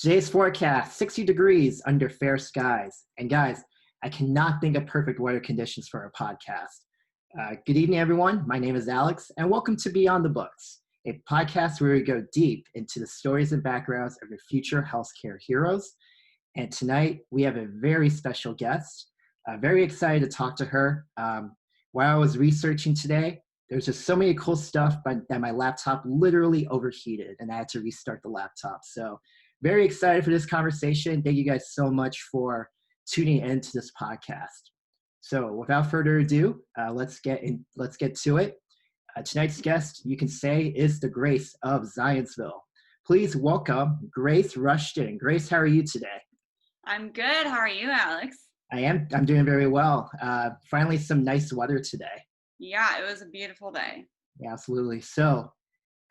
Today's forecast, 60 degrees under fair skies. And guys, I cannot think of perfect weather conditions for our podcast. Good evening, everyone. My name is Alex, and welcome to Beyond the Books, a podcast where we go deep into the stories and backgrounds of your future healthcare heroes. And tonight, we have a very special guest. Very excited to talk to her. While I was researching today, there's just so many cool stuff that my laptop literally overheated, and I had to restart the laptop. So very excited for this conversation. Thank you guys so much for tuning into this podcast. So without further ado, let's get to it. Tonight's guest, you can say, is the Grace of Zionsville. Please welcome Grace Rushton. Grace, how are you today? I'm good. How are you, Alex? I'm doing very well. Finally, some nice weather today. Yeah, it was a beautiful day. Yeah, absolutely. So,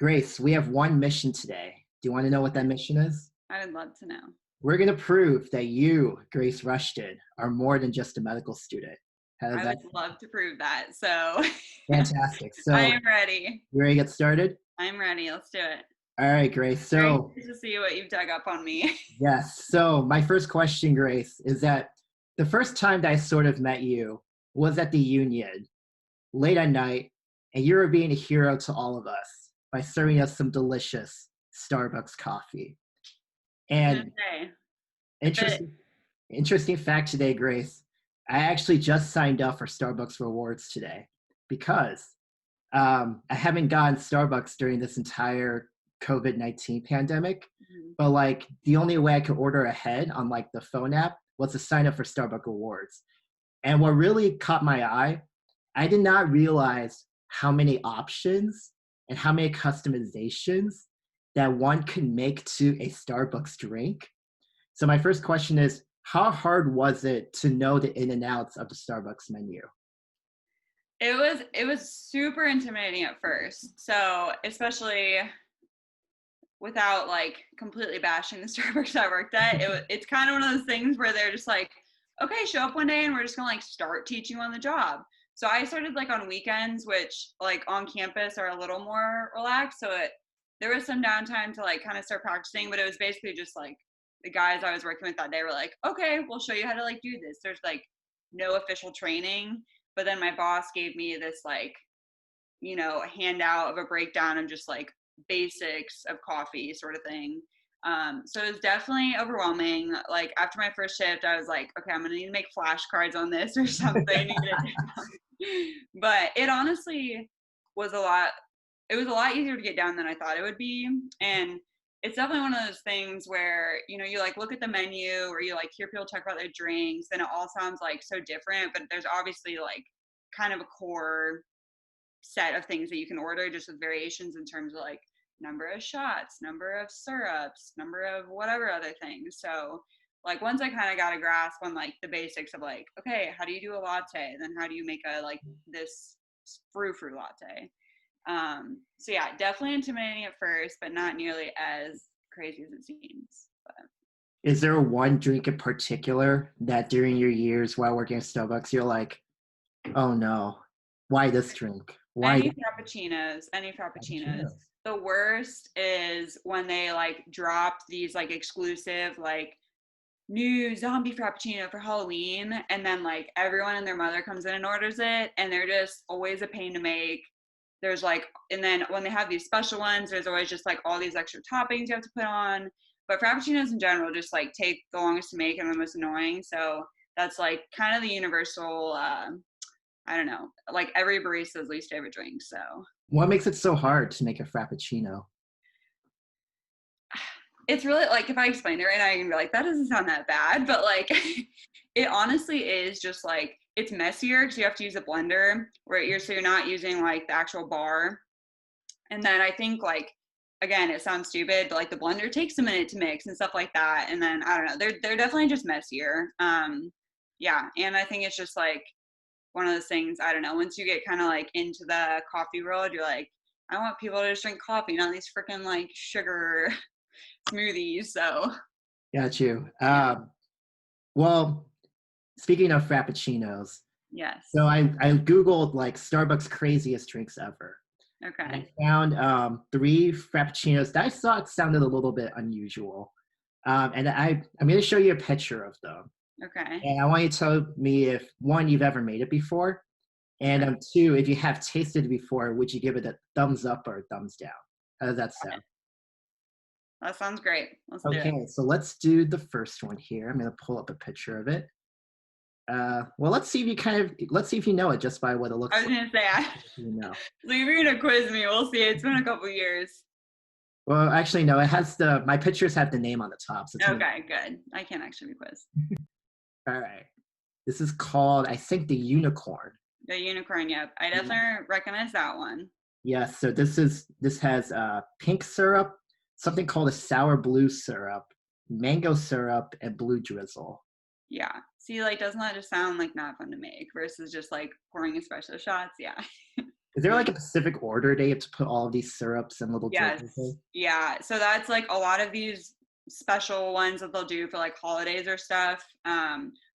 Grace, we have one mission today. Do you want to know what that mission is? I would love to know. We're going to prove that you, Grace Rushton, are more than just a medical student. I would love to prove that. So fantastic. So I am ready. You ready to get started? I'm ready. Let's do it. All right, Grace. So great to see what you've dug up on me. Yes. So my first question, Grace, is that the first time that I sort of met you was at the Union, late at night, and you were being a hero to all of us by serving us some delicious Starbucks coffee. And interesting fact today, Grace, I actually just signed up for Starbucks rewards today because I haven't gotten Starbucks during this entire COVID-19 pandemic, but like the only way I could order ahead on like the phone app was to sign up for Starbucks rewards. And what really caught my eye, I did not realize how many options and how many customizations that one could make to a Starbucks drink. So my first question is, how hard was it to know the in and outs of the Starbucks menu? It was super intimidating at first. So especially without like completely bashing the Starbucks I worked at, it's kind of one of those things where they're just like, okay, show up one day and we're just gonna like start teaching you on the job. So I started like on weekends, which like on campus are a little more relaxed. So there was some downtime to like kind of start practicing, but it was basically just like the guys I was working with that day were like, okay, we'll show you how to like do this. There's like no official training, but then my boss gave me this like, you know, handout of a breakdown of just like basics of coffee sort of thing. So it was definitely overwhelming. Like after my first shift, I was like, okay, I'm gonna need to make flashcards on this or something. But it honestly was a lot. It was a lot easier to get down than I thought it would be. And it's definitely one of those things where, you know, you like look at the menu or you like hear people talk about their drinks and it all sounds like so different, but there's obviously like kind of a core set of things that you can order just with variations in terms of like number of shots, number of syrups, number of whatever other things. So like once I kind of got a grasp on like the basics of like, okay, how do you do a latte? Then how do you make a like this frou-frou latte? So yeah, definitely intimidating at first, but not nearly as crazy as it seems. But. Is there one drink in particular that during your years while working at Starbucks, you're like, oh no, why this drink? Why? Any frappuccinos. The worst is when they like dropped these like exclusive like new zombie frappuccino for Halloween, and then like everyone and their mother comes in and orders it, and they're just always a pain to make. There's like, and then when they have these special ones, there's always just like all these extra toppings you have to put on. But frappuccinos in general just like take the longest to make and the most annoying. So that's like kind of the universal, I don't know, like every barista's least favorite drink. So what makes it so hard to make a frappuccino? It's really like, if I explain it right now, you can be like, that doesn't sound that bad. But like, it honestly is just like, it's messier because you have to use a blender so you're not using like the actual bar. And then I think like, again, it sounds stupid, but like the blender takes a minute to mix and stuff like that. And then I don't know, they're definitely just messier. Yeah. And I think it's just like one of those things, I don't know, once you get kind of like into the coffee world, you're like, I want people to just drink coffee, not these freaking like sugar smoothies. So got you. Well, speaking of frappuccinos, yes. So I Googled like Starbucks craziest drinks ever. Okay. I found 3 frappuccinos that I thought sounded a little bit unusual. And I'm going to show you a picture of them. Okay. And I want you to tell me if, one, you've ever made it before, and Okay. two, if you have tasted it before, would you give it a thumbs up or a thumbs down? How does that sound? That sounds great. Let's do it. Okay, so let's do the first one here. I'm going to pull up a picture of it. Well, let's see if you know it just by what it looks I was like. gonna say, You know. so you're gonna quiz me. We'll see. It's been a couple years. Well, actually, no. It has my pictures have the name on the top. So Okay, good. I can't actually be quizzed. All right. This is called, I think, the unicorn. The unicorn, yep. I definitely recognize that one. Yes. So this has pink syrup, something called a sour blue syrup, mango syrup, and blue drizzle. Yeah. See, like, doesn't that just sound like not fun to make versus just like pouring espresso shots? Yeah. Is there like a specific order they have to put all of these syrups and little Yes. drizzles? Yeah. So that's like a lot of these special ones that they'll do for like holidays or stuff.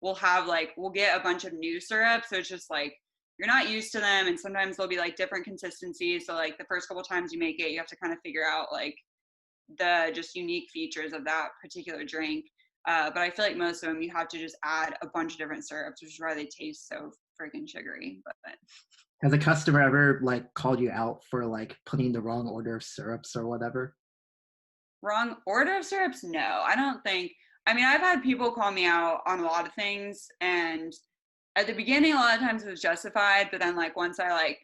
We'll get a bunch of new syrup. So it's just like you're not used to them, and sometimes they'll be like different consistencies. So like the first couple times you make it, you have to kind of figure out like the just unique features of that particular drink. But I feel like most of them you have to just add a bunch of different syrups, which is why they taste so freaking sugary. But Has a customer ever like called you out for like putting the wrong order of syrups or whatever? wrong order of syrups? No, I don't think. I mean, I've had people call me out on a lot of things, and at the beginning, a lot of times it was justified. But then, like once I like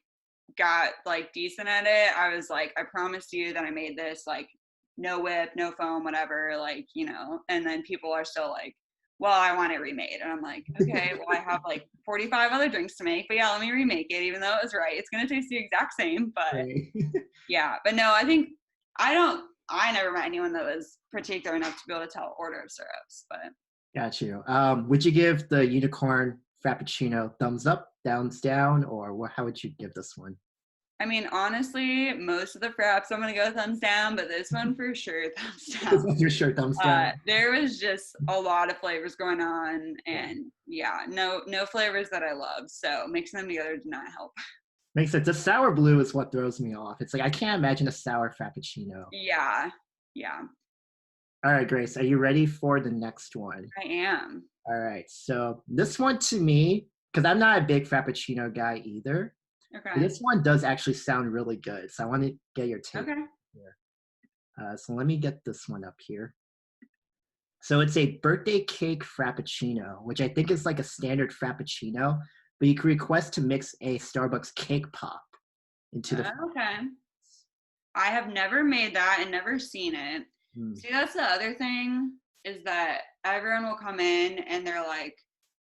got like decent at it, I was like, I promised you that I made this like no whip, no foam, whatever, like, you know. And then people are still like, well, I want it remade. And I'm like, okay, well, I have like 45 other drinks to make, but yeah, let me remake it, even though it was right. It's going to taste the exact same, but Right. yeah. But no, I never met anyone that was particular enough to be able to tell order of syrups, but. Got you. Would you give the unicorn frappuccino thumbs up, thumbs down, or how would you give this one? I mean, honestly, most of the fraps, I'm going to go thumbs down, but this one for sure, thumbs This down. one's for sure thumbs down. There was just a lot of flavors going on, and yeah, no flavors that I love. So mixing them together did not help. Makes sense. The sour blue is what throws me off. It's like I can't imagine a sour frappuccino. Yeah. All right, Grace, are you ready for the next one? I am. All right, so this one to me, because I'm not a big frappuccino guy either, Okay. but this one does actually sound really good. So I want to get your take Okay. here. So let me get this one up here. So it's a birthday cake frappuccino, which I think is like a standard frappuccino, but you can request to mix a Starbucks cake pop into the. Okay. I have never made that and never seen it. See, that's the other thing, is that everyone will come in and they're like,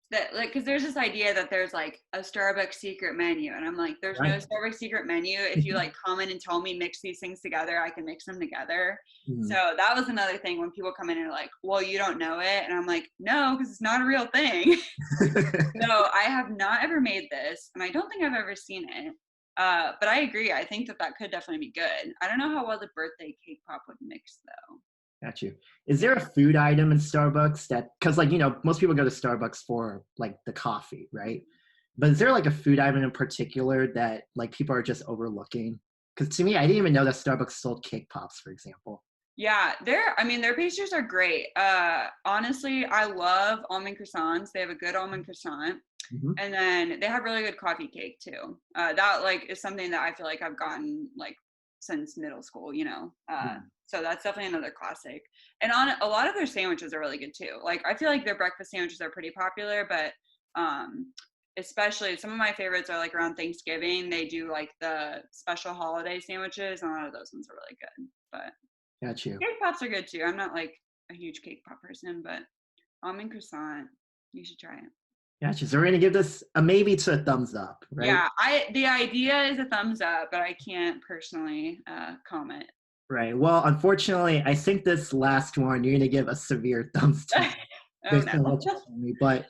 that, like, because there's this idea that there's like a Starbucks secret menu, and I'm like, there's no Starbucks secret menu. If you like come in and tell me mix these things together, I can mix them together. So that was another thing when people come in and are like, well, you don't know it, and I'm like, no, because it's not a real thing. So I have not ever made this, and I don't think I've ever seen it. But I agree. I think that could definitely be good. I don't know how well the birthday cake pop would mix though. Got you. Is there a food item in Starbucks because like, most people go to Starbucks for like the coffee, right? But is there like a food item in particular that like people are just overlooking? Because to me, I didn't even know that Starbucks sold cake pops, for example. Yeah, their pastries are great. Honestly, I love almond croissants. They have a good almond croissant. And then they have really good coffee cake too. That like is something that I feel like I've gotten like since middle school, so that's definitely another classic. And on a lot of their sandwiches are really good too. Like I feel like their breakfast sandwiches are pretty popular, but especially some of my favorites are like around Thanksgiving. They do like the special holiday sandwiches, and a lot of those ones are really good. But got you. Cake pops are good too. I'm not like a huge cake pop person, but almond croissant, you should try it. Gotcha. So we're gonna give this a maybe to a thumbs up, right? Yeah, the idea is a thumbs up, but I can't personally comment. Right. Well, unfortunately, I think this last one you're gonna give a severe thumbs down. No. But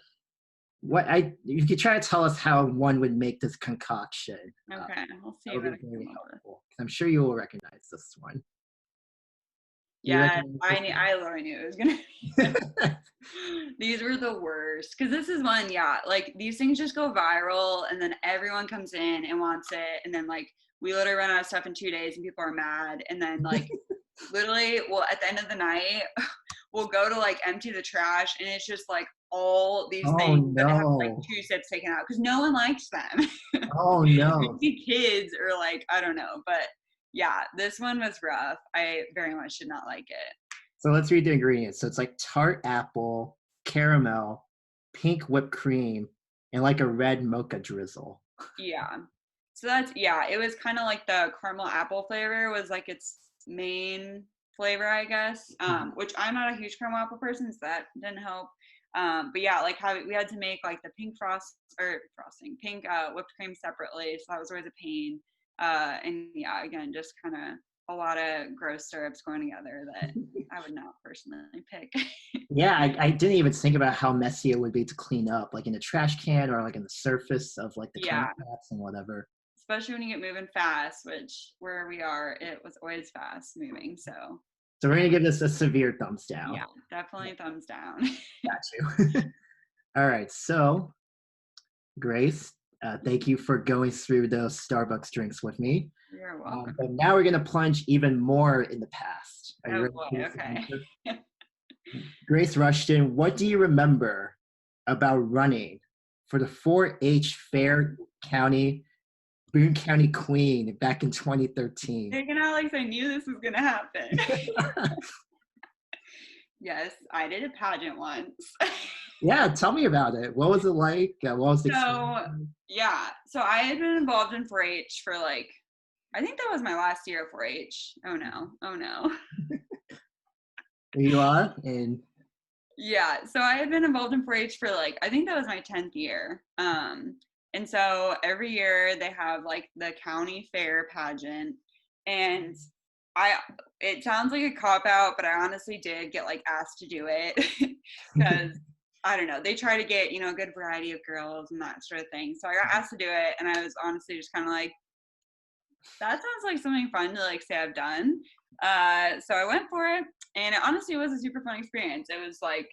you could try to tell us how one would make this concoction. Okay, we'll see. That very helpful. I'm sure you will recognize this one. Yeah, I already knew it was gonna be. These were the worst, because this is one, like these things just go viral, and then everyone comes in and wants it, and then like we literally run out of stuff in 2 days, and people are mad, and then like literally, well, at the end of the night, will go to like empty the trash, and it's just like all these Oh things that have like no. 2 sips taken out because no one likes them. Oh no. Maybe kids or like, I don't know, but yeah, this one was rough. I very much did not like it. So let's read the ingredients. So it's like tart apple, caramel, pink whipped cream, and like a red mocha drizzle. Yeah. So that's, yeah, it was kind of like the caramel apple flavor was like its main flavor, I guess. Which I'm not a huge caramel apple person, so that didn't help. But yeah, like how we had to make like the pink pink whipped cream separately, so that was always a pain. And yeah, again, just kind of a lot of gross syrups going together that I would not personally pick. Yeah, I didn't even think about how messy it would be to clean up, like in a trash can or like in the surface of like the Yeah, countertops and whatever. especially when you get moving fast, which where we are, it was always fast moving. So So we're gonna give this a severe thumbs down. yeah, definitely thumbs down. Got you. All right, so Grace, thank you for going through those Starbucks drinks with me. You're welcome. But now we're gonna plunge even more in the past. Are you Oh ready boy, for this okay. adventure? Grace Rushton, what do you remember about running for the 4-H Fair County, Boone County Queen back in 2013? Taking Alex, I knew this was gonna happen. Yes, I did a pageant once. Yeah, tell me about it. What was it like? What was the So experience? yeah, so I had been involved in 4-H for like, I think that was my last year of 4-H. Oh no. There you are, and Yeah, so I had been involved in 4-H for like, I think that was my 10th year. And so every year they have like the county fair pageant, and I it sounds like a cop out, but I honestly did get like asked to do it because I don't know, they try to get, a good variety of girls and that sort of thing. So I got asked to do it, and I was honestly just kind of like, that sounds like something fun to like say I've done. So I went for it, and it honestly was a super fun experience. It was like,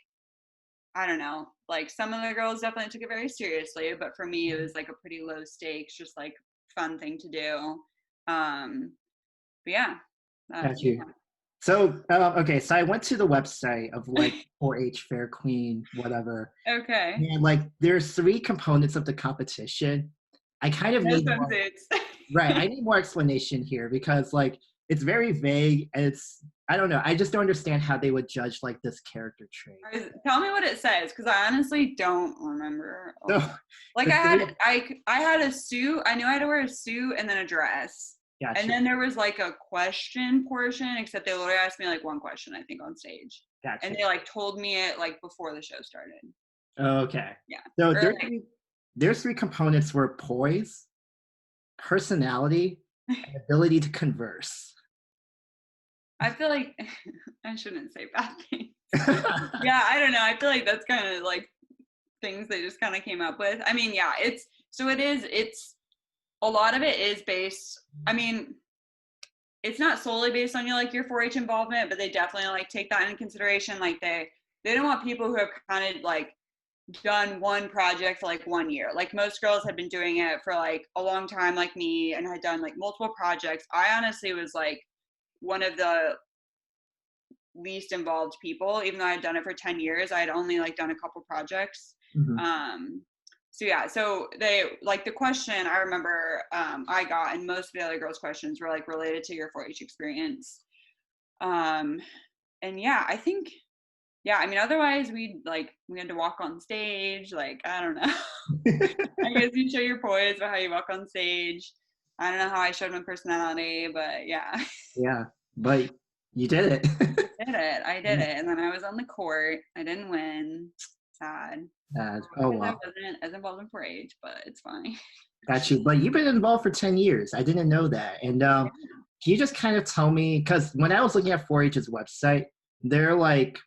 I don't know, like some of the girls definitely took it very seriously, but for me, it was like a pretty low stakes, just like fun thing to do. But yeah, got yeah. you. So, okay, so I went to the website of like 4-H Fair Queen, whatever. Okay. And like there's 3 components of the competition. I kind of No need more, swimsuits. right. I need more explanation here because like it's very vague and I don't know. I just don't understand how they would judge like this character trait. Tell me what it says, because I honestly don't remember. So, Like the I had a suit. I knew I had to wear a suit and then a dress. gotcha. And then there was like a question portion, except they literally asked me like one question, I think, on stage. Gotcha. And they like told me it like before the show started. Okay. Yeah. So Or, there's 3 components were poise, personality, and ability to converse. I feel like I shouldn't say bad things. Yeah, I don't know. I feel like that's kind of like things they just kind of came up with. I mean, yeah, it's a lot of it is based, I mean, it's not solely based on your 4-H involvement, but they definitely like take that into consideration. Like they don't want people who have kind of like done one project for like 1 year. Like most girls had been doing it for like a long time, like me, and had done like multiple projects. I honestly was like one of the least involved people, even though I had done it for 10 years. I had only like done a couple projects. Mm-hmm. So yeah, so they like the question I remember I got, and most of the other girls' questions were like related to your 4-H experience. And yeah, I think, yeah, I mean, otherwise we had to walk on stage. Like, I don't know. I guess you show your poise about how you walk on stage. I don't know how I showed my personality, but yeah. Yeah, but you did it. I did it. And then I was on the court. I didn't win. Sad. Oh Because I well. wasn't as involved in 4-H, but it's fine. Got you. But you've been involved for 10 years. I didn't know that. And can you just kind of tell me, because when I was looking at 4-H's website, their like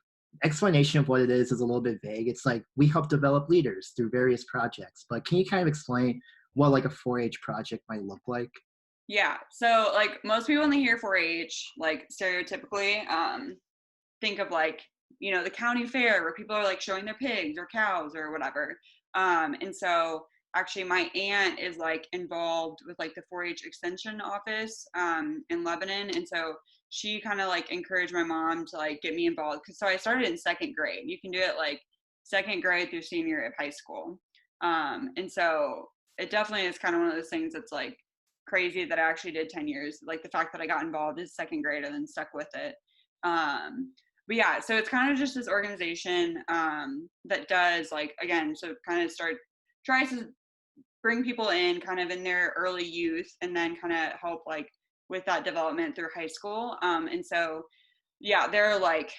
explanation of what it is a little bit vague. It's like we help develop leaders through various projects. But can you kind of explain what like a 4-H project might look like? Yeah. So like most people when they hear 4-H, like stereotypically, think of like, the county fair where people are like showing their pigs or cows or whatever. And so actually my aunt is like involved with like the 4-H extension office in Lebanon. And so she kind of like encouraged my mom to like get me involved. So I started in second grade. You can do it like second grade through senior year of high school. And so it definitely is kind of one of those things that's like crazy that I actually did 10 years. Like the fact that I got involved as second grade and then stuck with it. But yeah, so it's kind of just this organization that does like, again, so kind of tries to bring people in kind of in their early youth and then kind of help like with that development through high school. And so, yeah, there are like,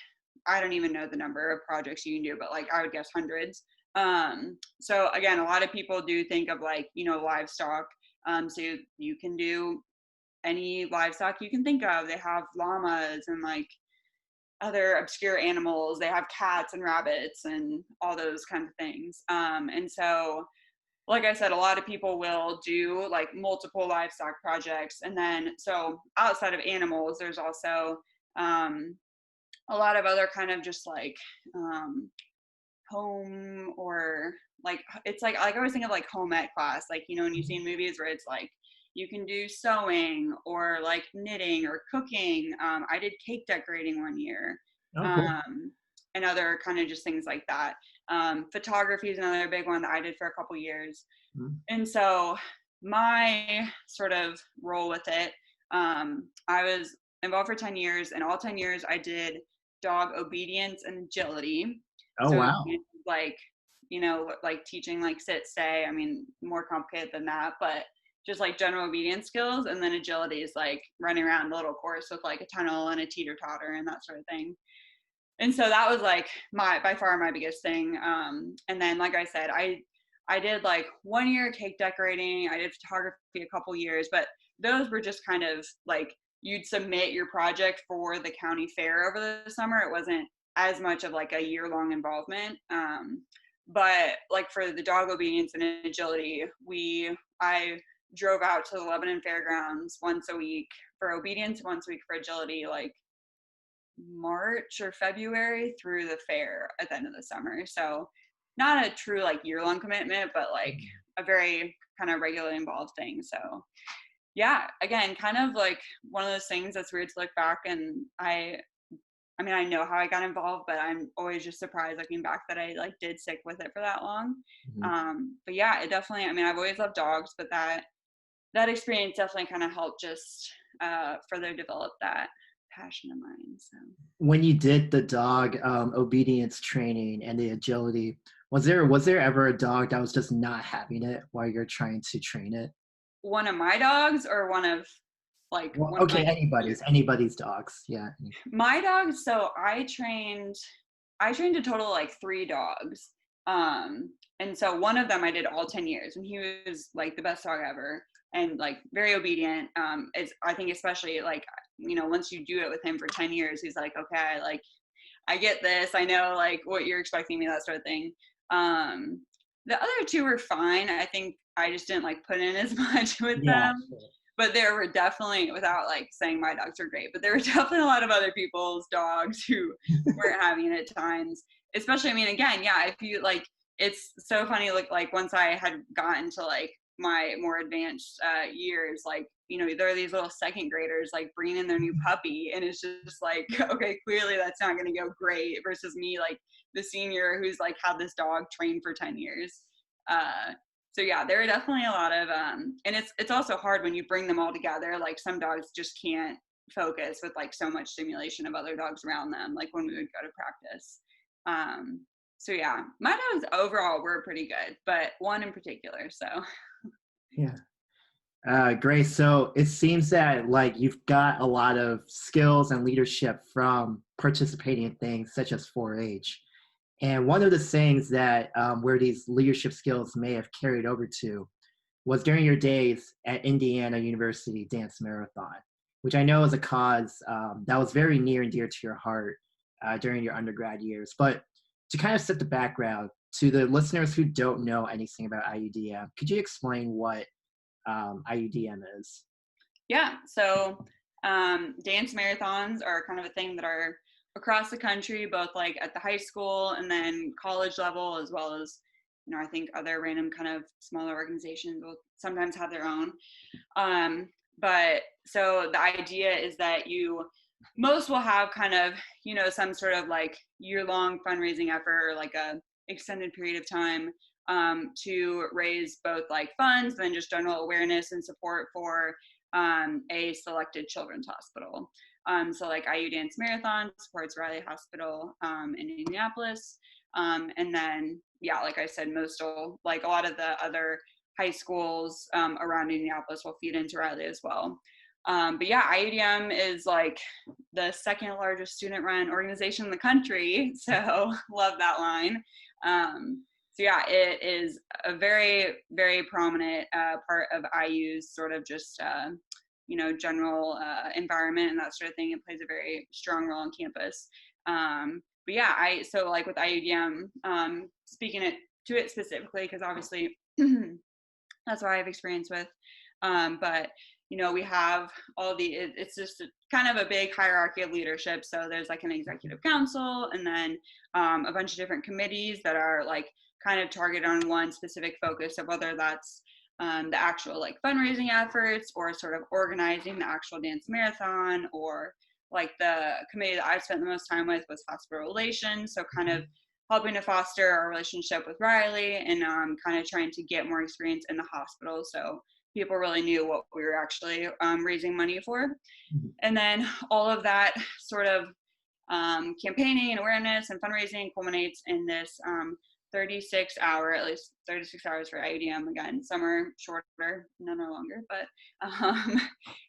I don't even know the number of projects you can do, but like I would guess hundreds. So again, a lot of people do think of like, you know, livestock. So you can do any livestock you can think of. They have llamas and like other obscure animals. They have cats and rabbits and all those kind of things. And so, like I said, a lot of people will do like multiple livestock projects. And then, so outside of animals, there's also a lot of other kind of just like home or like, it's like I always think of like home ec class, like, you know, when you see in movies where it's like, you can do sewing or like knitting or cooking. I did cake decorating one year. Oh, cool. And other kind of just things like that. Photography is another big one that I did for a couple years. Mm-hmm. And so my sort of role with it, I was involved for 10 years, and all 10 years I did dog obedience and agility. Oh, so wow. Like, you know, like teaching like sit, stay, I mean, more complicated than that, but just like general obedience skills. And then agility is like running around a little course with like a tunnel and a teeter totter and that sort of thing. And so that was like by far my biggest thing. And then, like I said, I did like 1 year cake decorating. I did photography a couple years, but those were just kind of like, you'd submit your project for the county fair over the summer. It wasn't as much of like a year-long involvement. But like for the dog obedience and agility, I drove out to the Lebanon Fairgrounds once a week for obedience, once a week for agility, like March or February through the fair at the end of the summer. So not a true like year-long commitment, but like a very kind of regularly involved thing. So yeah, again, kind of like one of those things that's weird to look back. And I mean, I know how I got involved, but I'm always just surprised looking back that I like did stick with it for that long. Mm-hmm. But yeah, it definitely, I mean, I've always loved dogs, but that experience definitely kind of helped just further develop that passion of mine. So when you did the dog obedience training and the agility, was there ever a dog that was just not having it while you're trying to train it? One of my dogs or one of like anybody's dogs? Yeah. My dogs, so I trained a total of like 3 dogs. And so one of them I did all 10 years, and he was like the best dog ever and like very obedient. I think especially like, you know, once you do it with him for 10 years, he's like, okay, like I get this. I know like what you're expecting me, that sort of thing. The other 2 were fine. I think I just didn't like put in as much with them. Sure. But there were definitely, without like saying my dogs are great, but there were definitely a lot of other people's dogs who weren't having it at times. Especially, I mean, again, yeah, if you like, it's so funny. Like once I had gotten to like my more advanced years, like, you know, there are these little second graders like bringing in their new puppy, and it's just like, okay, clearly that's not going to go great versus me, like the senior who's like had this dog trained for 10 years. So yeah, there are definitely a lot of, and it's also hard when you bring them all together. Like some dogs just can't focus with like so much stimulation of other dogs around them, like when we would go to practice. So yeah, my dogs overall were pretty good, but one in particular, so. Yeah. Grace, so it seems that like you've got a lot of skills and leadership from participating in things such as 4-H. And one of the things that where these leadership skills may have carried over to was during your days at Indiana University Dance Marathon, which I know is a cause that was very near and dear to your heart during your undergrad years. But to kind of set the background to the listeners who don't know anything about IUDM, could you explain what IUDM is? Yeah, so dance marathons are kind of a thing that are across the country, both like at the high school and then college level, as well as, you know, I think other random kind of smaller organizations will sometimes have their own. But so the idea is that you most will have kind of, some sort of like year-long fundraising effort or like a extended period of time to raise both like funds and just general awareness and support for a selected children's hospital. So like IU Dance Marathon supports Riley Hospital in Indianapolis. And then, yeah, like I said, like a lot of the other high schools around Indianapolis will feed into Riley as well. But yeah, IUDM is like the second largest student run organization in the country. So love that line. So yeah, it is a very, very prominent part of IU's sort of just, general environment and that sort of thing. It plays a very strong role on campus. But yeah, so like with IUDM, speaking to it specifically, because obviously that's what I have experience with. But we have it's just kind of a big hierarchy of leadership. So there's like an executive council and then a bunch of different committees that are like kind of targeted on one specific focus of whether that's the actual like fundraising efforts or sort of organizing the actual dance marathon, or like the committee that I've spent the most time with was hospital relations. So kind of helping to foster our relationship with Riley and kind of trying to get more experience in the hospital. So people really knew what we were actually raising money for. And then all of that sort of campaigning and awareness and fundraising culminates in this 36-hour, at least 36 hours for IUDM. Again, some are shorter, none are longer, but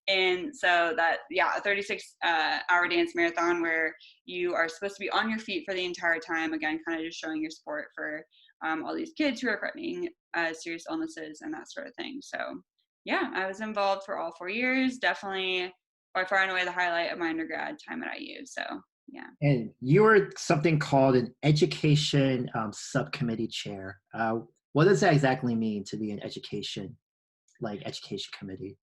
and so that, yeah, a 36-hour dance marathon where you are supposed to be on your feet for the entire time. Again, kind of just showing your support for all these kids who are threatening serious illnesses and that sort of thing. So yeah, I was involved for all 4 years. Definitely by far and away the highlight of my undergrad time at IU. So yeah. And you were something called an education subcommittee chair. What does that exactly mean to be an education committee?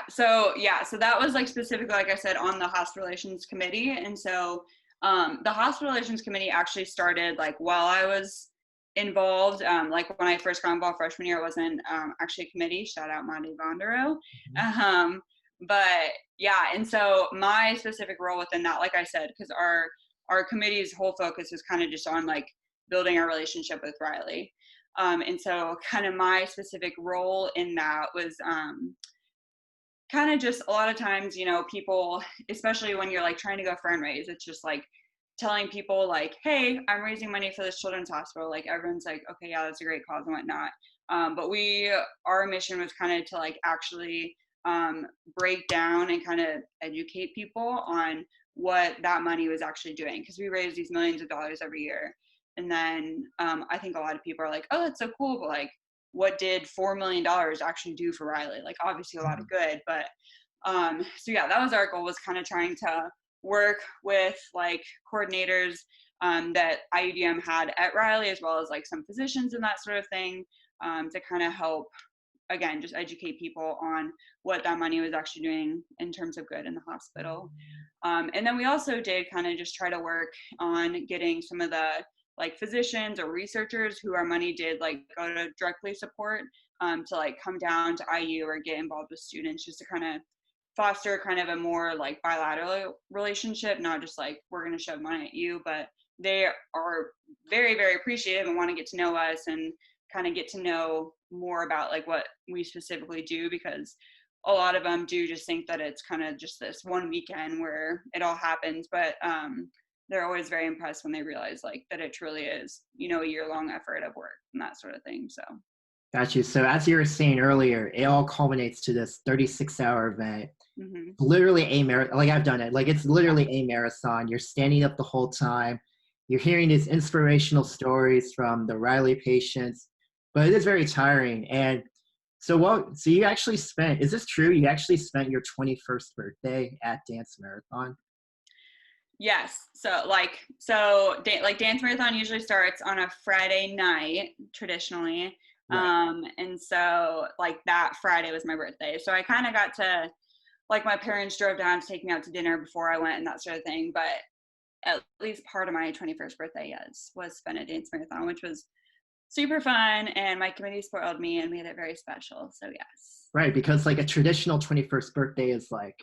So that was like specifically, like I said, on the hospital relations committee. And so the hospital relations committee actually started like while I was involved. Like when I first got involved freshman year, it wasn't actually a committee. Shout out Monty Bondero. But yeah, and so my specific role within that, like I said, because our committee's whole focus was kind of just on like building our relationship with Riley. And so kind of my specific role in that was kind of just a lot of times, people, especially when you're like trying to go fundraise, it's just like telling people like, hey, I'm raising money for this children's hospital. Like everyone's like, okay, yeah, that's a great cause and whatnot. But our mission was kind of to like actually break down and kind of educate people on what that money was actually doing, because we raise these millions of dollars every year. And then I think a lot of people are like, oh, that's so cool, but like, what did $4 million actually do for Riley? Like obviously a lot of good, but so yeah, that was our goal, was kind of trying to work with like coordinators that IUDM had at Riley, as well as like some physicians and that sort of thing, to kind of help, again, just educate people on what that money was actually doing in terms of good in the hospital. And then we also did kind of just try to work on getting some of the like physicians or researchers who our money did like go to directly support to like come down to IU or get involved with students, just to kind of foster kind of a more like bilateral relationship, not just like we're going to shove money at you, but they are very, very appreciative and want to get to know us and kind of get to know more about like what we specifically do, because a lot of them do just think that it's kind of just this one weekend where it all happens, but they're always very impressed when they realize like that it truly is, a year-long effort of work and that sort of thing. So got you. So as you were saying earlier, it all culminates to this 36-hour event. Literally a marathon. Like I've done it. Like it's literally a marathon. You're standing up the whole time. You're hearing these inspirational stories from the Riley patients, but it is very tiring. And so you actually spent, is this true? You actually spent your 21st birthday at Dance Marathon? Yes. So Dance Marathon usually starts on a Friday night traditionally. Right. And so like that Friday was my birthday. So I kind of got to, like, my parents drove down to take me out to dinner before I went and that sort of thing. But at least part of my 21st birthday was spent at Dance Marathon, which was super fun. And my committee spoiled me and made it very special. So yes. Right. Because like a traditional 21st birthday is like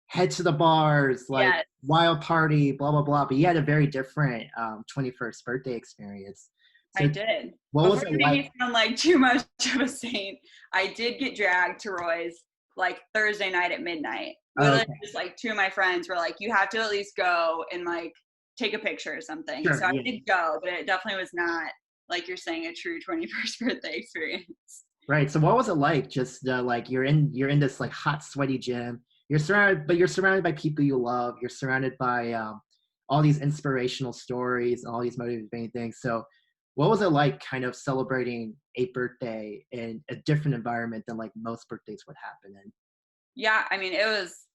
head to the bars, like Yes, wild party, blah blah blah. But you had a very different 21st birthday experience. I So did. what was Before it you make like? me sound like too much of a saint, I did get dragged to Roy's like Thursday night at midnight. Literally, Okay, just like two of my friends were like, "You have to at least go and like take a picture or something." sure, So I yeah. did go, but it definitely was not like you're saying a true 21st birthday experience. Right. So what was it like? Just like you're in this like hot, sweaty gym. You're surrounded by people you love. You're surrounded by all these inspirational stories, all these motivating things. So what was it like kind of celebrating a birthday in a different environment than like most birthdays would happen in? Yeah, I mean, it was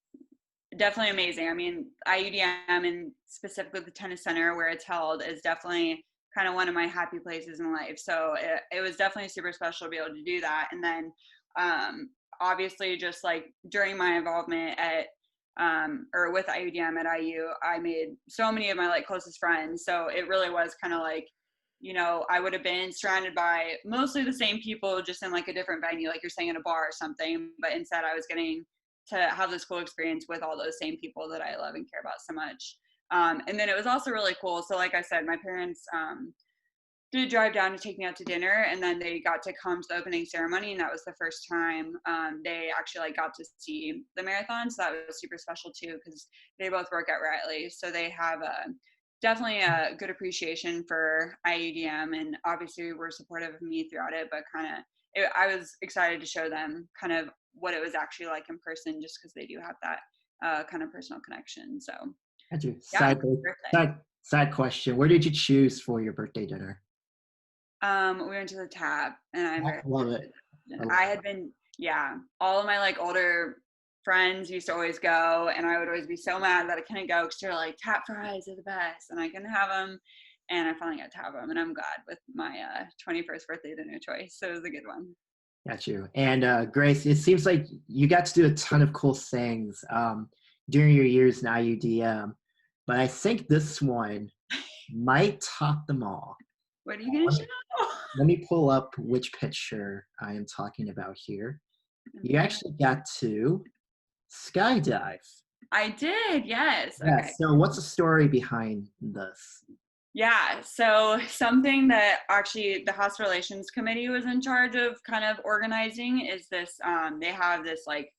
definitely amazing. I mean, IUDM and specifically the tennis center where it's held is definitely kind of one of my happy places in life. So it was definitely super special to be able to do that. And then obviously just like during my involvement at or with IUDM at IU, I made so many of my like closest friends. So it really was kind of like, you know, I would have been surrounded by mostly the same people, just in like a different venue, like you're saying in a bar or something. But instead, I was getting to have this cool experience with all those same people that I love and care about so much. And then it was also really cool. So, like I said, my parents did drive down to take me out to dinner, and then they got to come to the opening ceremony, and that was the first time they actually like got to see the marathon. So that was super special too, because they both work at Riley, so they have definitely a good appreciation for IUDM, and obviously were supportive of me throughout it. But I was excited to show them kind of what it was actually like in person, just because they do have that kind of personal connection. So Got you. yeah, Side, birthday. side question. Where did you choose for your birthday dinner? We went to the Tap, and I'm I very love it. I love I had been, yeah, all of my like older friends used to always go, and I would always be so mad that I couldn't go because they're like, Tap fries are the best, and I couldn't have them. And I finally got to have them, and I'm glad with my 21st birthday dinner choice. So it was a good one. Got you. And Grace, it seems like you got to do a ton of cool things during your years in IUDM, but I think this one might top them all. What are you gonna Let me, show? let me pull up which picture I am talking about here. You actually got to skydive. I did, yes. Yeah. Okay. So what's the story behind this? Yeah, so something that actually the hospital relations committee was in charge of kind of organizing is this they have this like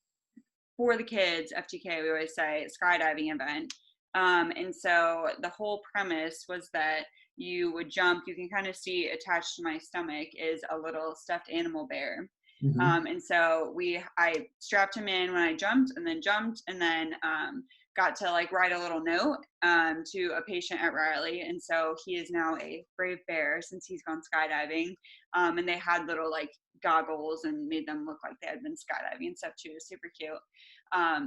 for the kids, FTK, we always say, skydiving event. And so the whole premise was that you would jump, you can kind of see attached to my stomach is a little stuffed animal bear. Hmm. And so I strapped him in when I jumped, and then got to like write a little note to a patient at Riley. And so he is now a brave bear since he's gone skydiving. And they had little like goggles and made them look like they had been skydiving and stuff too. Super cute.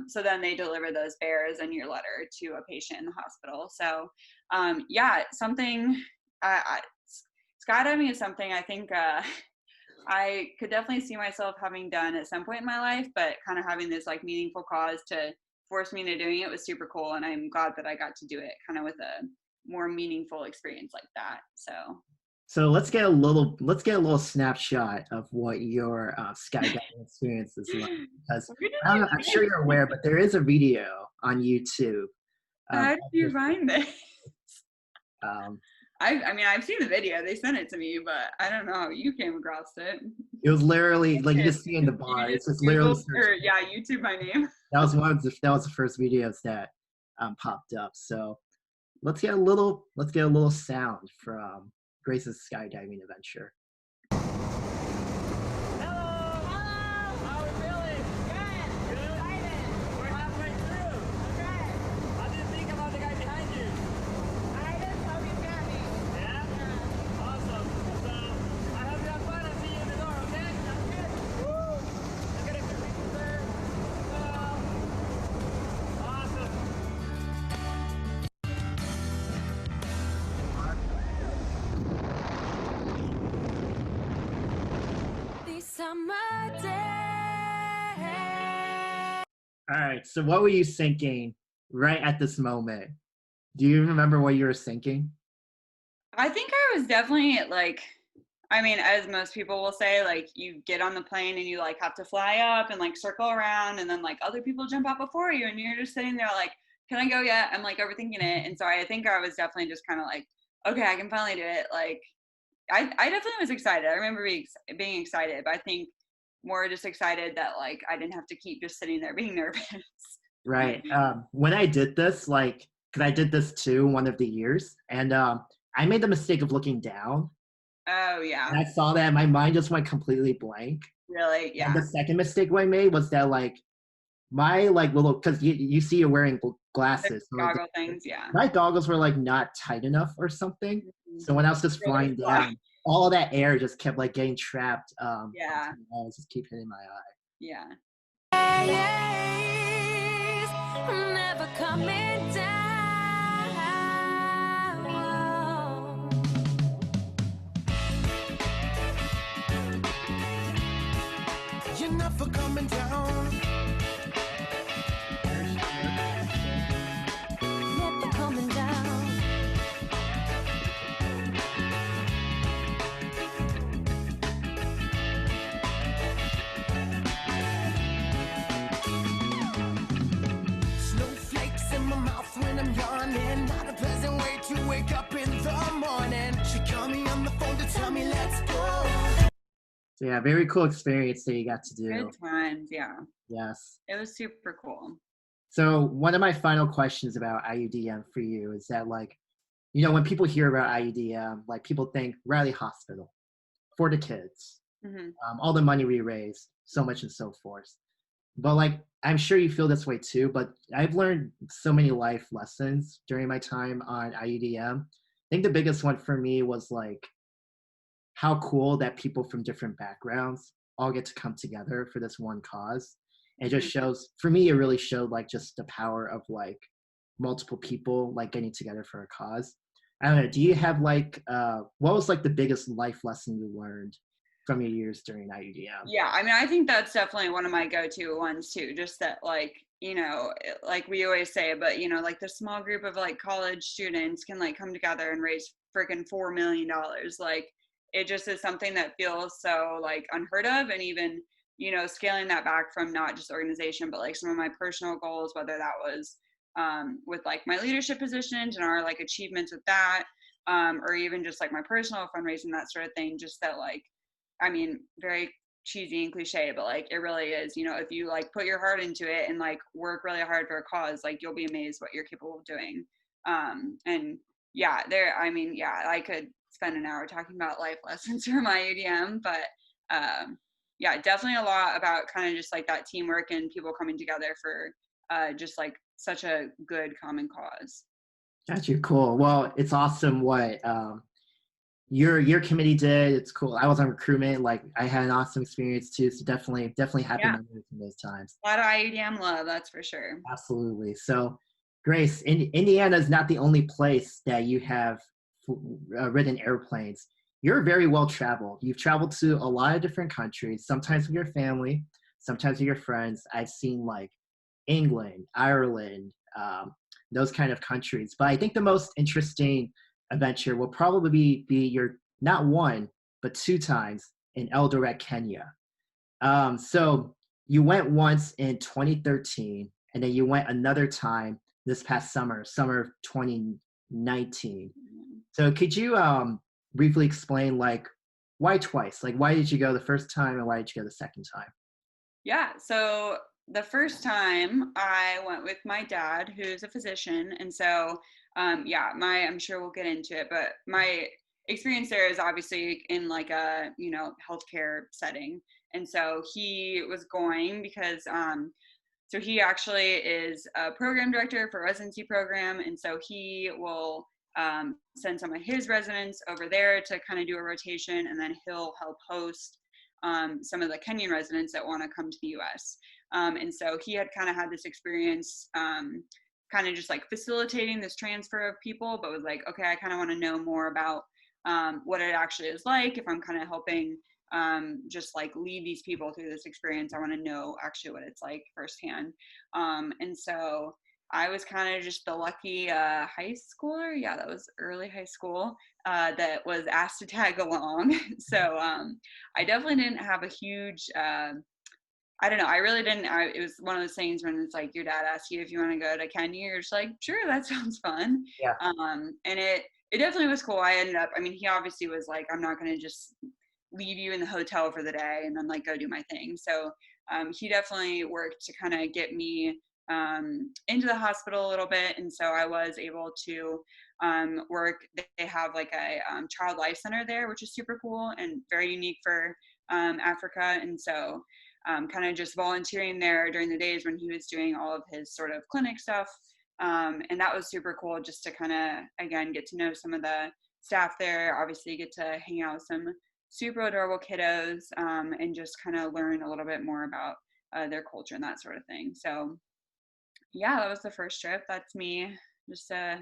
So then they deliver those bears and your letter to a patient in the hospital. So yeah, something skydiving is something I think I could definitely see myself having done at some point in my life, but kind of having this like meaningful cause to force me into doing it was super cool. And I'm glad that I got to do it kind of with a more meaningful experience like that. So So let's get a little snapshot of what your skydiving experience is like, because where did I don't know, I'm you sure find you're this? aware, but there is a video on YouTube How did of you this. find this? Um, I mean, I've seen the video. They sent it to me, but I don't know how you came across it. it was literally like you It, just see in the you bar. just It's just literally Googled, search. or yeah, YouTube my name. That was the first videos that popped up. So let's get a little sound from Grace's skydiving adventure. All right. So what were you thinking right at this moment? Do you remember what you were thinking? I think I was definitely like I mean, as most people will say, like you get on the plane and you like have to fly up and like circle around, and then like other people jump out before you, and you're just sitting there like, can I go yet? I'm like overthinking it, and so I think I was definitely just kind of like, okay, I can finally do it. Like I definitely was excited. I remember being excited, but I think more just excited that like I didn't have to keep just sitting there being nervous. Right. When I did this, like, because I did this too one of the years, and I made the mistake of looking down, Oh and yeah, I saw that and my mind just went completely blank. really, And yeah. the second mistake I made was that like my like little, because you see you're wearing The glasses, so goggle things, yeah. my goggles were like not tight enough or something. Mhm. So when I was just Really flying fly. down, all that air just kept like getting trapped. Onto Yeah, my eyes, just keep hitting my eye. yeah. Days never coming down. You're never coming down. Never coming down. Snowflakes in my mouth when I'm yawning. Not a pleasant way to wake up in the morning. She called me on the phone to tell me let's go. So yeah, very cool experience that you got to do. Good times, yeah. Yes. It was super cool. So one of my final questions about IUDM for you is that like, when people hear about IUDM, like people think Riley Hospital for the kids, Hmm. all the money we raised, so much and so forth. But like, I'm sure you feel this way too, but I've learned so many life lessons during my time on IUDM. I think the biggest one for me was like how cool that people from different backgrounds all get to come together for this one cause. And it just Hmm. shows, for me, it really showed like just the power of like multiple people like getting together for a cause. I don't know, do you have like, what was like the biggest life lesson you learned from your years during IUDM? Yeah, I mean, I think that's definitely one of my go-to ones too. Just that, like, like we always say, but like the small group of like college students can like come together and raise freaking $4 million. Like, it just is something that feels so like unheard of, and even scaling that back from not just organization, but like some of my personal goals, whether that was with like my leadership positions and our like achievements with that, or even just like my personal fundraising, that sort of thing. Just that like I mean, very cheesy and cliche, but like it really is, if you like put your heart into it and like work really hard for a cause, like you'll be amazed what you're capable of doing. And yeah, I mean, yeah, I could spend an hour talking about life lessons from my UDM, but yeah, definitely a lot about kind of just like that teamwork and people coming together for just like such a good common cause. Got you. Cool. Well, it's awesome what your committee did. It's cool. I was on recruitment. Like I had an awesome experience too. So definitely happy Yeah, memories from those times. a lot of IUDM love, that's for sure. Absolutely. So, Grace, Indiana is not the only place that you have ridden airplanes. You're very well traveled. You've traveled to a lot of different countries, sometimes with your family, sometimes with your friends. I've seen like England, Ireland, those kind of countries. But I think the most interesting adventure will probably be your not one, but two times in Eldoret, Kenya. So you went once in 2013, and then you went another time this past summer of 2019. So could you briefly explain like why twice? Like why did you go the first time and why did you go the second time? Yeah. So the first time I went with my dad, who's a physician. And so, yeah, I'm sure we'll get into it, but my experience there is obviously in like a, healthcare setting. And so he was going because, so he actually is a program director for a residency program. And so he will send some of his residents over there to kind of do a rotation, and then he'll help host some of the Kenyan residents that want to come to the US. And so he had kind of had this experience, kind of just like facilitating this transfer of people, but was like, okay, I kind of want to know more about what it actually is like. If I'm kind of helping just like lead these people through this experience, I want to know actually what it's like firsthand. And so I was kind of just the lucky high schooler. Yeah, that was early high school that was asked to tag along. So I definitely didn't have a huge, I don't know. I really didn't. It was one of those things when it's like your dad asks you if you want to go to Kenya, you're just like, sure, that sounds fun. Yeah. And it definitely was cool. I ended up, I mean, he obviously was like, I'm not going to just leave you in the hotel for the day and then like go do my thing. So he definitely worked to kind of get me into the hospital a little bit. And so I was able to work. They have like a child life center there, which is super cool and very unique for Africa. And so kind of just volunteering there during the days when he was doing all of his sort of clinic stuff. And that was super cool just to kind of, again, get to know some of the staff there, obviously get to hang out with some super adorable kiddos and just kind of learn a little bit more about their culture and that sort of thing. So yeah, that was the first trip. That's me, just a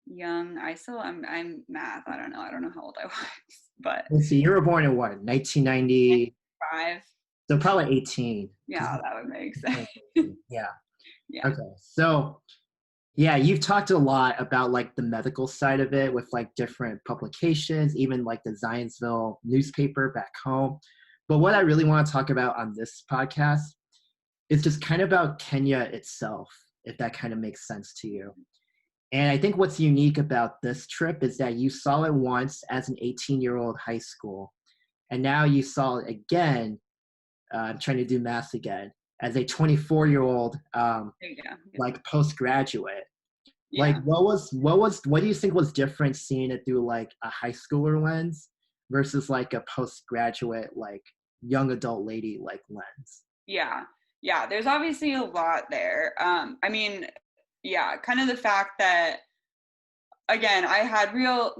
young ISIL. I'm math. I don't know how old I was, but Let's see, you were born in what, 1990? 5. So probably 18. Yeah, that would make sense. Yeah. Yeah. Okay. So yeah, you've talked a lot about like the medical side of it with like different publications, even like the Zionsville newspaper back home. But what I really want to talk about on this podcast is just kind of about Kenya itself, if that kind of makes sense to you. And I think what's unique about this trip is that you saw it once as an 18-year-old high school, and now you saw it again, I'm trying to do math again, as a 24-year-old There you go. like postgraduate. Yeah. Like what do you think was different seeing it through like a high schooler lens versus like a postgraduate like young adult lady like lens? Yeah, there's obviously a lot there. I mean, yeah, kind of the fact that, again, I had no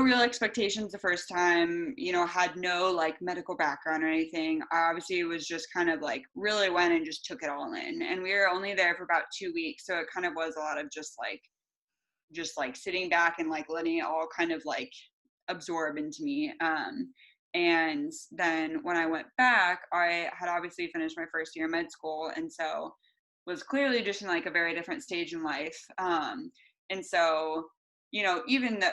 real expectations the first time, had no like medical background or anything. I obviously was just kind of like really went and just took it all in. And we were only there for about 2 weeks. So it kind of was a lot of just like sitting back and like letting it all kind of like absorb into me. And then when I went back, I had obviously finished my first year of med school. And so was clearly just in like a very different stage in life. And so, even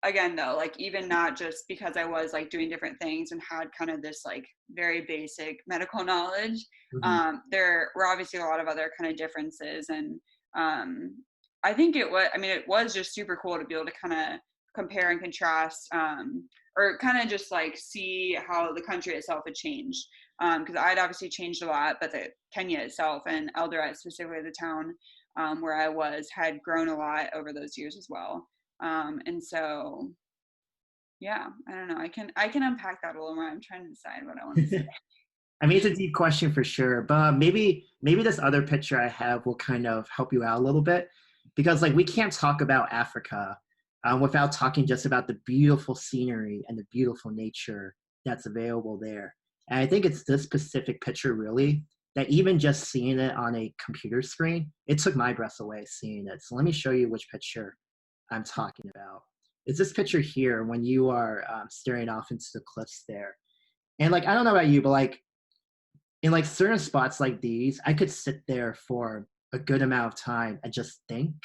again though, like even not just because I was like doing different things and had kind of this like very basic medical knowledge, there were obviously a lot of other kind of differences. And I think it was just super cool to be able to kind of compare and contrast, or kind of just like see how the country itself had changed. Because I'd obviously changed a lot, but the Kenya itself and Eldoret, specifically the town where I was, had grown a lot over those years as well. And so, yeah, I don't know. I can unpack that a little more. I'm trying to decide what I want to say. I mean, it's a deep question for sure, but maybe this other picture I have will kind of help you out a little bit, because like we can't talk about Africa without talking just about the beautiful scenery and the beautiful nature that's available there. And I think it's this specific picture really that even just seeing it on a computer screen, it took my breath away seeing it. So let me show you which picture I'm talking about. It's this picture here when you are staring off into the cliffs there. And like, I don't know about you, but like in like certain spots like these, I could sit there for a good amount of time and just think.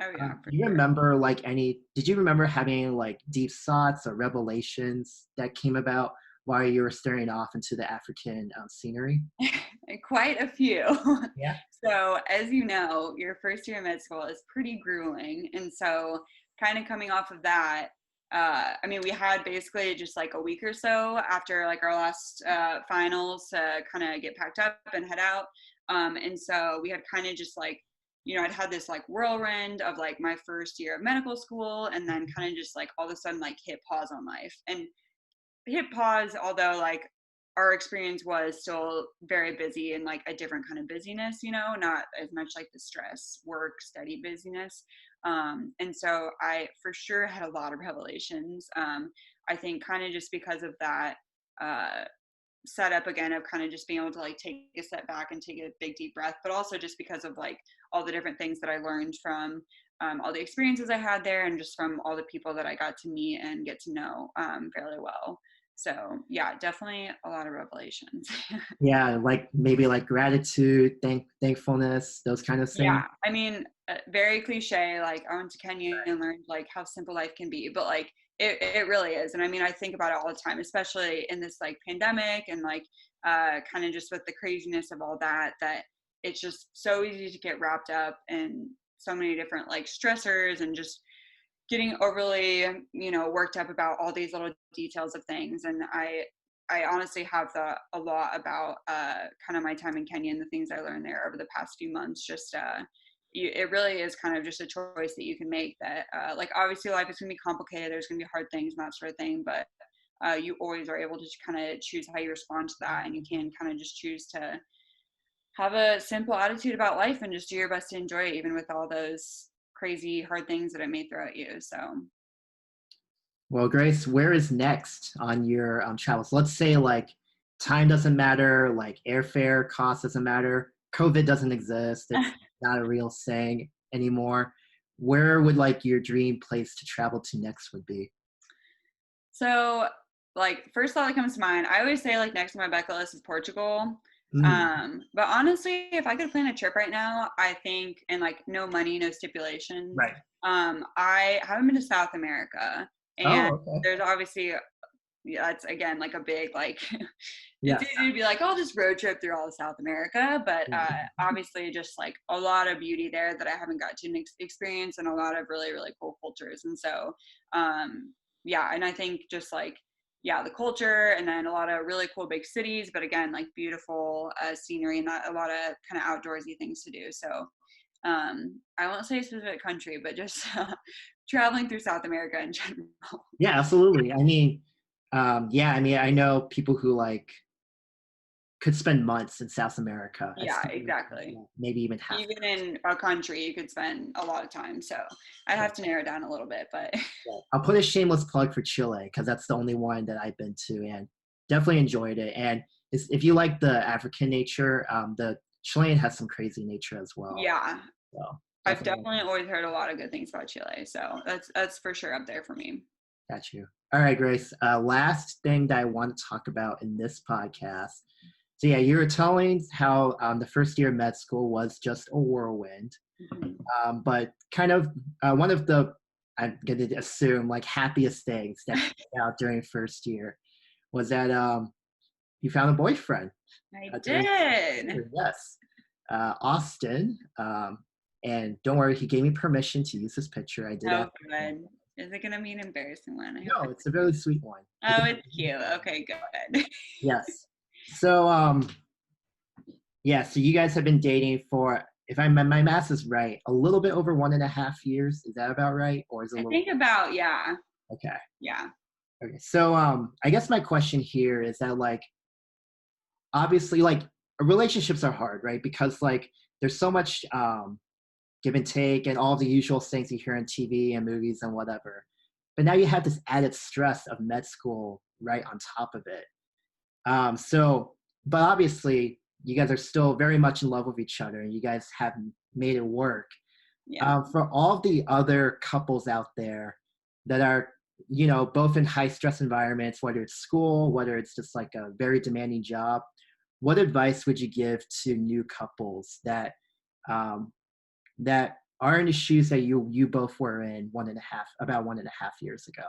Oh yeah. Do you remember did you remember having like deep thoughts or revelations that came about while you were staring off into the African scenery? Quite a few. Yeah. So as you know, your first year of med school is pretty grueling. And so kind of coming off of that, we had basically just like a week or so after like our last finals to kind of get packed up and head out. And so we had kind of just like, I'd had this like whirlwind of like my first year of medical school, and then kind of just like all of a sudden like hit pause on life. And hit pause, although like our experience was still very busy and like a different kind of busyness, not as much like the stress, work, study busyness. And so I for sure had a lot of revelations. I think kind of just because of that setup again of kind of just being able to like take a step back and take a big deep breath, but also just because of like all the different things that I learned from all the experiences I had there, and just from all the people that I got to meet and get to know fairly well. So yeah, definitely a lot of revelations. Yeah, like maybe like gratitude, thankfulness, those kind of things. Yeah, I mean, very cliche. Like I went to Kenya and learned like how simple life can be, but like it really is. And I mean, I think about it all the time, especially in this like pandemic and like kind of just with the craziness of all that. That it's just so easy to get wrapped up in so many different like stressors and just getting overly, worked up about all these little details of things. And I honestly have a lot about kind of my time in Kenya and the things I learned there over the past few months. Just it really is kind of just a choice that you can make. That like obviously life is gonna be complicated. There's gonna be hard things and that sort of thing, but you always are able to kind of choose how you respond to that, and you can kind of just choose to have a simple attitude about life and just do your best to enjoy it, even with all those crazy hard things that it may throw at you. So Well, Grace, where is next on your travels? Let's say like time doesn't matter, like airfare cost doesn't matter, COVID doesn't exist, it's not a real thing anymore. Where would like your dream place to travel to next would be? So, like, first thought that comes to mind, I always say, like, next on my bucket list is Portugal. But honestly, if I could plan a trip right now, I think, and like, no money, no stipulations. Right. I haven't been to South America, and okay. there's obviously, that's again like a big like. Yes. It's easy to be like, oh, just road trip through all of South America, but obviously just like a lot of beauty there that I haven't got to experience, and a lot of really, really cool cultures. And so, yeah, and I think just like, yeah, the culture, and then a lot of really cool big cities, but again, like beautiful scenery and a lot of kind of outdoorsy things to do. So I won't say a specific country, but just traveling through South America in general. Yeah, absolutely. I mean, I know people who like could spend months in South America. Yeah, exactly. Maybe even half. Even in a country, you could spend a lot of time. So I'd have to narrow it down a little bit, but. I'll put a shameless plug for Chile because that's the only one that I've been to and definitely enjoyed it. And if you like the African nature, the Chilean has some crazy nature as well. Yeah. So, I've definitely always heard a lot of good things about Chile. So that's for sure up there for me. Got you. All right, Grace. Last thing that I want to talk about in this podcast. So yeah, you were telling how the first year of med school was just a whirlwind, but kind of one of the, I'm going to assume, like happiest things that came out during first year was that you found a boyfriend. I did. Yes. Austin. And don't worry, he gave me permission to use his picture. I did. Oh, good. Is it going to be an embarrassing one? No, it's a really sweet one. Oh, it's cute. Okay, good. Yes. So, so you guys have been dating for, if my math is right, a little bit over 1.5 years. Is that about right? Or is it? I think about, yeah. Okay. Yeah. Okay. So, I guess my question here is that, like, obviously, like, relationships are hard, right? Because, like, there's so much give and take and all the usual things you hear on TV and movies and whatever. But now you have this added stress of med school right on top of it. But obviously you guys are still very much in love with each other and you guys have made it work. Yeah. For all the other couples out there that are, both in high stress environments, whether it's school, whether it's just like a very demanding job, what advice would you give to new couples that are in the shoes that you both were in about 1.5 years ago?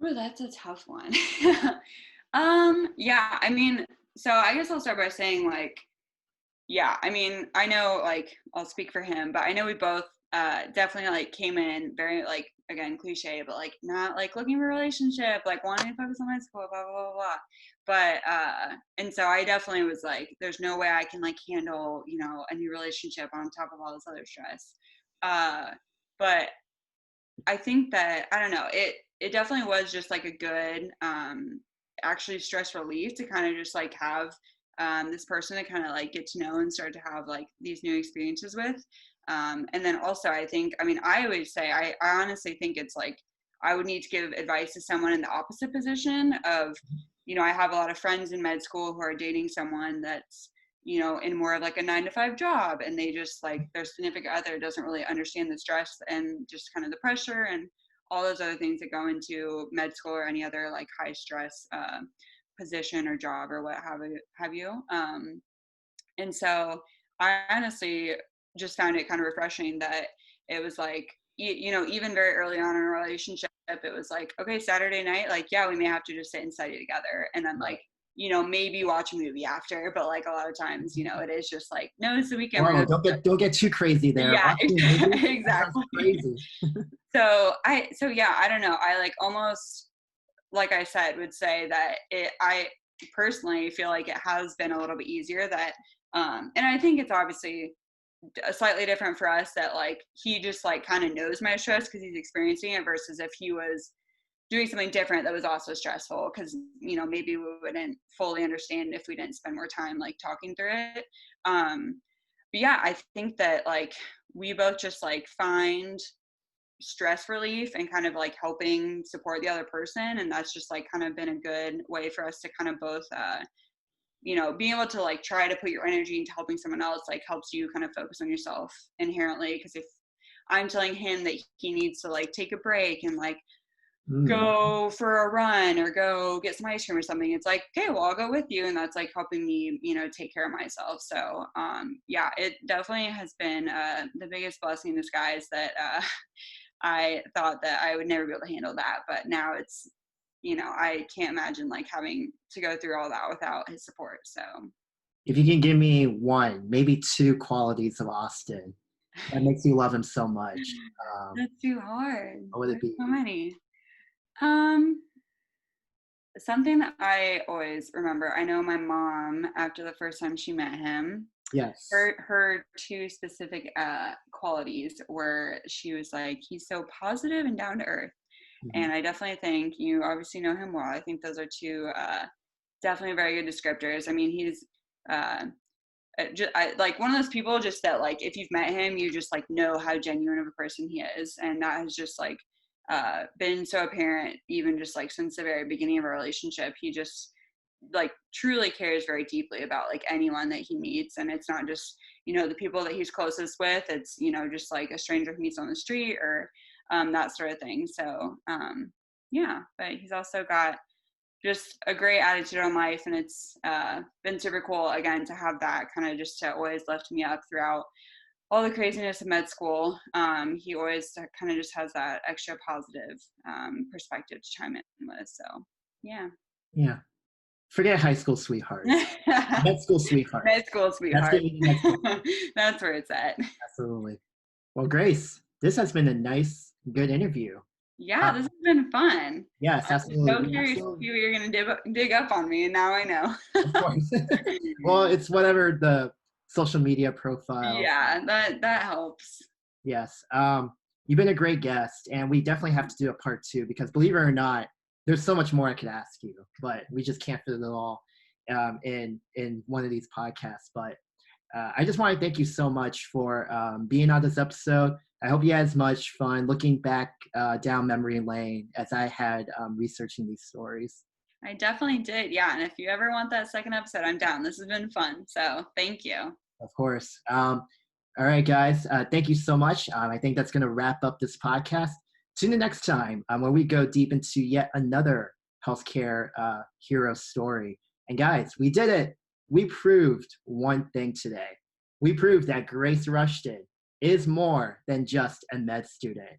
Oh, that's a tough one. Yeah, I mean, so I guess I'll start by saying, like, yeah, I mean, I know, like, I'll speak for him, but I know we both definitely, like, came in very, like, again, cliche, but, like, not, like, looking for a relationship, like, wanting to focus on high school, blah, blah, blah, blah. But, and so I definitely was like, there's no way I can, like, handle, a new relationship on top of all this other stress. But I think that, I don't know, it definitely was just, like, a good, actually stress relief to kind of just, like, have this person to kind of, like, get to know and start to have, like, these new experiences with. And then also I think, I mean, I always say, I honestly think it's like, I would need to give advice to someone in the opposite position of, I have a lot of friends in med school who are dating someone that's, in more of like a 9-to-5 job, and they just like their significant other doesn't really understand the stress and just kind of the pressure and all those other things that go into med school or any other like high stress position or job or what have you. And so I honestly just found it kind of refreshing that it was like, even very early on in a relationship, it was like, okay, Saturday night, like, yeah, we may have to just sit and study together. And then like, maybe watch a movie after, but like a lot of times, it is just like, no, it's the weekend. Whoa, don't get too crazy there. Yeah, exactly. exactly. So yeah, I don't know. I like almost, like I said, would say that I personally feel like it has been a little bit easier that, and I think it's obviously slightly different for us that like he just like kind of knows my stress because he's experiencing it versus if he was doing something different that was also stressful because maybe we wouldn't fully understand if we didn't spend more time like talking through it. But yeah, I think that like we both just like find stress relief and kind of like helping support the other person, and that's just like kind of been a good way for us to kind of both being able to like try to put your energy into helping someone else like helps you kind of focus on yourself inherently, because if I'm telling him that he needs to like take a break and like go for a run or go get some ice cream or something, it's like, okay, well, I'll go with you, and that's like helping me take care of myself. So yeah, it definitely has been the biggest blessing in disguise that I thought that I would never be able to handle that, but now it's I can't imagine like having to go through all that without his support. So if you can give me one, maybe two qualities of Austin that makes you love him so much, that's too hard. What would it be? So many. Something that I always remember, I know my mom, after the first time she met him, yes, her two specific qualities were, she was like, he's so positive and down to earth. And I definitely think, you obviously know him well, I think those are two definitely very good descriptors. I mean, he's like one of those people just that like if you've met him, you just like know how genuine of a person he is, and that has just like been so apparent even just like since the very beginning of our relationship. He just like truly cares very deeply about like anyone that he meets, and it's not just the people that he's closest with, it's just like a stranger who meets on the street or that sort of thing. So yeah, but he's also got just a great attitude on life, and it's been super cool again to have that kind of just to always lift me up throughout all the craziness of med school. He always kind of just has that extra positive perspective to chime in with. So yeah, forget high school sweethearts. Med school sweetheart. Med school sweetheart. That's where it's at. Absolutely. Well, Grace, this has been a nice, good interview. Yeah, this has been fun. Yes, absolutely. I'm so curious to see what you're going to dig up on me, and now I know. Of course. Well, it's whatever the social media profile. Yeah, that helps. Yes. You've been a great guest, and we definitely have to do a part 2 because, believe it or not, there's so much more I could ask you, but we just can't fit it all in one of these podcasts. But I just want to thank you so much for being on this episode. I hope you had as much fun looking back down memory lane as I had researching these stories. I definitely did, yeah. And if you ever want that second episode, I'm down. This has been fun, so thank you. Of course. All right, guys. Thank you so much. I think that's going to wrap up this podcast. Tune in next time when we go deep into yet another healthcare hero story. And guys, we did it. We proved one thing today. We proved that Grace Rushton is more than just a med student.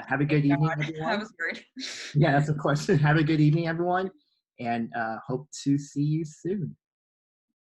Have a good evening, everyone. That was great. Yeah, that's of course. Have a good evening, everyone, and hope to see you soon.